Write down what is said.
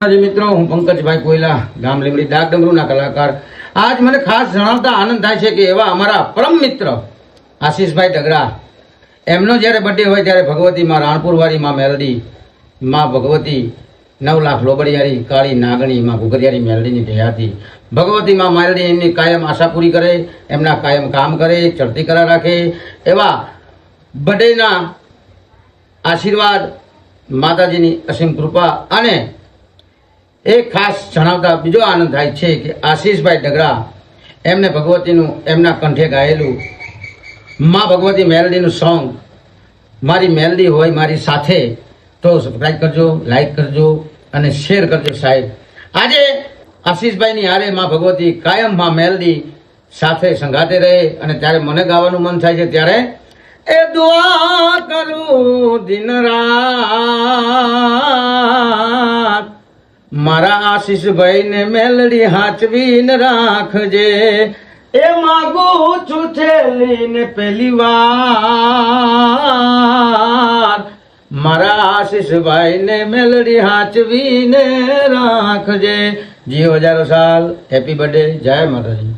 મિત્રો, હું પંકજભાઈ કોયલા, ગામ લીમડી ડાક ડમરૂના કલાકાર. આજ મને ખાસ જણાવતા આનંદ થાય છે કે એવા અમારા પરમ મિત્ર આશીષભાઈ ડગરા, એમનો જ્યારે બર્થડે હોય ત્યારે ભગવતી માં રાણપુરવાળી માં મેલડી, માં ભગવતી 9 લાખ લોબડિયારી કાળી નાગણી માં ઘુઘરિયારી મેલડીની દયાથી ભગવતી માં મેલડી એમની કાયમ આશા પૂરી કરે, એમના કાયમ કામ કરે, ચડતી કરા રાખે. એવા બર્થડેના આશીર્વાદ, માતાજીની અસીમ કૃપા અને એક ખાસ જણાવતા બીજો આનંદ થાય છે કે આશીષભાઈ ડગરા એમને ભગવતીનું એમના કંઠે ગાયેલું માં ભગવતી મેલડીનું સોંગ મારી મેલડી હોય મારી સાથે, તો સબસ્ક્રાઈબ કરજો, લાઈક કરજો અને શેર કરજો સાહેબ. આજે આશીષભાઈની હારે માં ભગવતી કાયમ માં મેલડી સાથે સંગાતે રહે અને ત્યારે મને ગાવાનું મન થાય છે. ત્યારે એ દુઆ કરું દિન રાત, મારા આશીષભાઈને મેલડી હાચવીને રાખજે. એ માગું છું છેલ્લીને પહેલી વાર, મારા આશીષભાઈને મેલડી હાચવીને રાખજે. જીઓ હજારો સાલ. Happy birthday. જય માતાજી.